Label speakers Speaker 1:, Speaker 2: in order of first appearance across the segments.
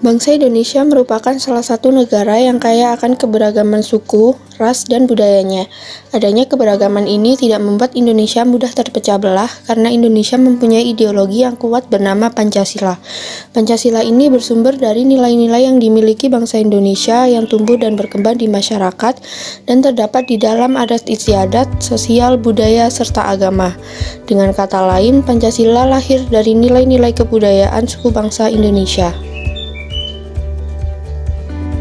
Speaker 1: Bangsa Indonesia merupakan salah satu negara yang kaya akan keberagaman suku, ras, dan budayanya. Adanya keberagaman ini tidak membuat Indonesia mudah terpecah belah karena Indonesia mempunyai ideologi yang kuat bernama Pancasila. Pancasila ini bersumber dari nilai-nilai yang dimiliki bangsa Indonesia yang tumbuh dan berkembang di masyarakat dan terdapat di dalam adat istiadat, sosial, budaya, serta agama. Dengan kata lain, Pancasila lahir dari nilai-nilai kebudayaan suku bangsa Indonesia.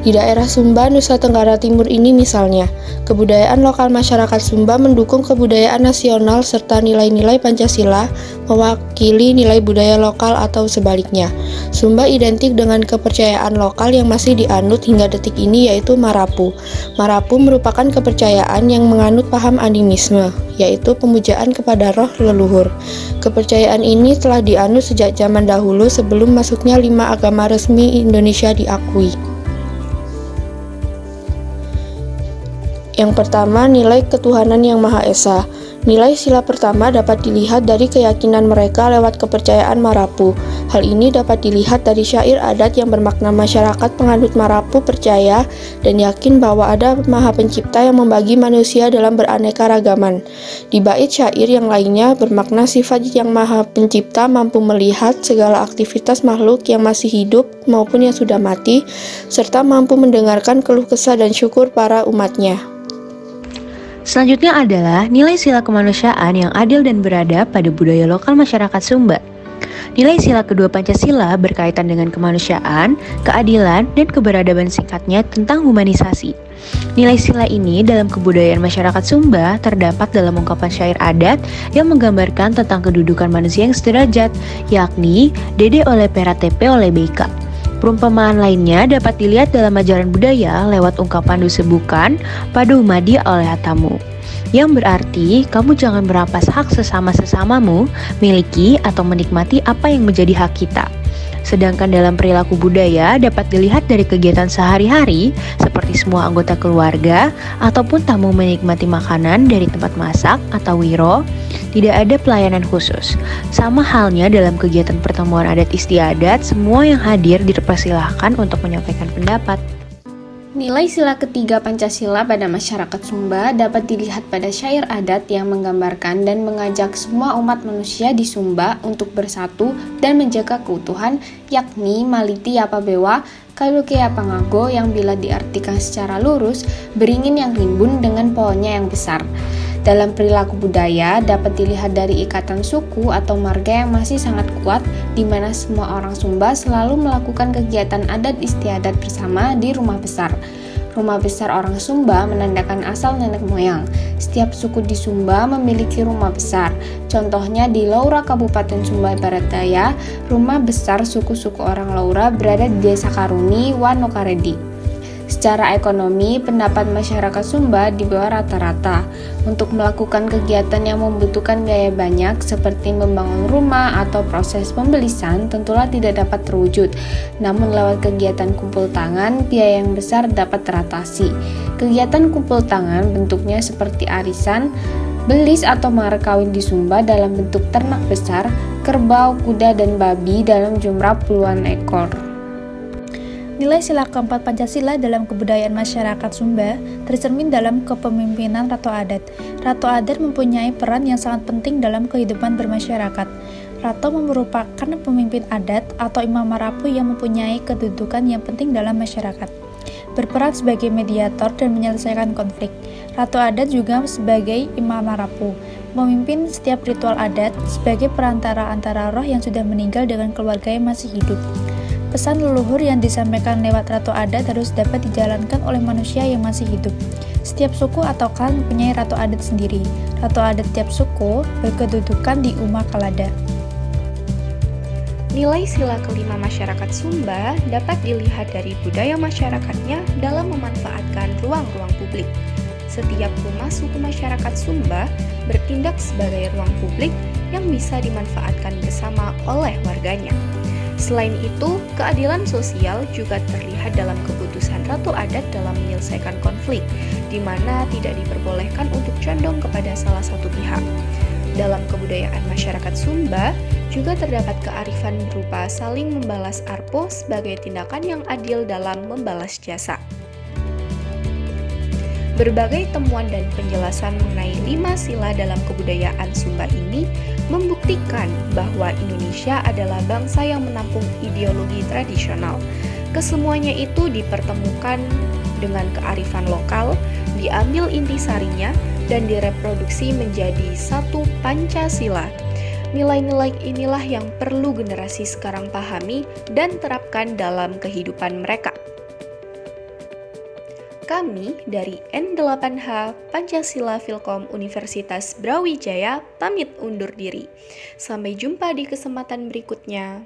Speaker 1: Di daerah Sumba, Nusa Tenggara Timur ini misalnya, kebudayaan lokal masyarakat Sumba mendukung kebudayaan nasional serta nilai-nilai Pancasila mewakili nilai budaya lokal atau sebaliknya. Sumba identik dengan kepercayaan lokal yang masih dianut hingga detik ini yaitu Marapu. Marapu merupakan kepercayaan yang menganut paham animisme, yaitu pemujaan kepada roh leluhur. Kepercayaan ini telah dianut sejak zaman dahulu sebelum masuknya 5 agama resmi Indonesia diakui. Yang pertama, nilai ketuhanan yang Maha Esa. Nilai sila pertama dapat dilihat dari keyakinan mereka lewat kepercayaan Marapu. Hal ini dapat dilihat dari syair adat yang bermakna masyarakat penganut Marapu percaya dan yakin bahwa ada Maha Pencipta yang membagi manusia dalam beraneka ragaman. Di bait syair yang lainnya bermakna sifat yang Maha Pencipta mampu melihat segala aktivitas makhluk yang masih hidup maupun yang sudah mati, serta mampu mendengarkan keluh kesah dan syukur para umatnya.
Speaker 2: Selanjutnya adalah nilai sila kemanusiaan yang adil dan beradab pada budaya lokal masyarakat Sumba. Nilai sila kedua Pancasila berkaitan dengan kemanusiaan, keadilan, dan keberadaban singkatnya tentang humanisasi. Nilai sila ini dalam kebudayaan masyarakat Sumba terdapat dalam ungkapan syair adat yang menggambarkan tentang kedudukan manusia yang sederajat, yakni Dede oleh Pera Tepe oleh Beika. Perumpamaan lainnya dapat dilihat dalam ajaran budaya lewat ungkapan dusebukan pada umadi oleh hatamu, yang berarti kamu jangan merampas hak sesama-sesamamu, miliki atau menikmati apa yang menjadi hak kita. Sedangkan dalam perilaku budaya dapat dilihat dari kegiatan sehari-hari seperti semua anggota keluarga ataupun tamu menikmati makanan dari tempat masak atau wiro, tidak ada pelayanan khusus. Sama halnya dalam kegiatan pertemuan adat istiadat, semua yang hadir dipersilahkan untuk menyampaikan pendapat.
Speaker 3: Nilai sila ketiga Pancasila pada masyarakat Sumba dapat dilihat pada syair adat yang menggambarkan dan mengajak semua umat manusia di Sumba untuk bersatu dan menjaga keutuhan, yakni Maliti Yapabewa, Kaluke Yapangago yang bila diartikan secara lurus, beringin yang rimbun dengan pohonnya yang besar. Dalam perilaku budaya dapat dilihat dari ikatan suku atau marga yang masih sangat kuat di mana semua orang Sumba selalu melakukan kegiatan adat istiadat bersama di rumah besar. Rumah besar orang Sumba menandakan asal nenek moyang. Setiap suku di Sumba memiliki rumah besar. Contohnya di Laura Kabupaten Sumba Barat Daya, rumah besar suku-suku orang Laura berada di Desa Karuni, Wanokaredi. Secara ekonomi, pendapat masyarakat Sumba di bawah rata-rata. Untuk melakukan kegiatan yang membutuhkan biaya banyak seperti membangun rumah atau proses pembelisan tentulah tidak dapat terwujud. Namun lewat kegiatan kumpul tangan, biaya yang besar dapat teratasi. Kegiatan kumpul tangan bentuknya seperti arisan, belis atau mahar kawin di Sumba dalam bentuk ternak besar, kerbau, kuda, dan babi dalam jumlah puluhan ekor.
Speaker 4: Nilai sila keempat Pancasila dalam kebudayaan masyarakat Sumba tercermin dalam kepemimpinan Ratu Adat. Ratu Adat mempunyai peran yang sangat penting dalam kehidupan bermasyarakat. Ratu merupakan pemimpin adat atau imam Marapu yang mempunyai kedudukan yang penting dalam masyarakat. Berperan sebagai mediator dan menyelesaikan konflik. Ratu Adat juga sebagai imam Marapu, memimpin setiap ritual adat sebagai perantara antara roh yang sudah meninggal dengan keluarga yang masih hidup. Pesan leluhur yang disampaikan lewat Ratu Adat harus dapat dijalankan oleh manusia yang masih hidup. Setiap suku atau klan mempunyai Ratu Adat sendiri. Ratu Adat tiap suku berkedudukan di Uma Kalada.
Speaker 5: Nilai sila kelima masyarakat Sumba dapat dilihat dari budaya masyarakatnya dalam memanfaatkan ruang-ruang publik. Setiap rumah suku masyarakat Sumba bertindak sebagai ruang publik yang bisa dimanfaatkan bersama oleh warganya. Selain itu, keadilan sosial juga terlihat dalam keputusan Ratu Adat dalam menyelesaikan konflik, di mana tidak diperbolehkan untuk condong kepada salah satu pihak. Dalam kebudayaan masyarakat Sumba, juga terdapat kearifan berupa saling membalas arpo sebagai tindakan yang adil dalam membalas jasa. Berbagai temuan dan penjelasan mengenai 5 sila dalam kebudayaan Sumba ini membuktikan bahwa Indonesia adalah bangsa yang menampung ideologi tradisional. Kesemuanya itu dipertemukan dengan kearifan lokal, diambil intisarinya, dan direproduksi menjadi satu Pancasila. Nilai-nilai inilah yang perlu generasi sekarang pahami dan terapkan dalam kehidupan mereka. Kami dari N8H Pancasila Filkom Universitas Brawijaya pamit undur diri. Sampai jumpa di kesempatan berikutnya.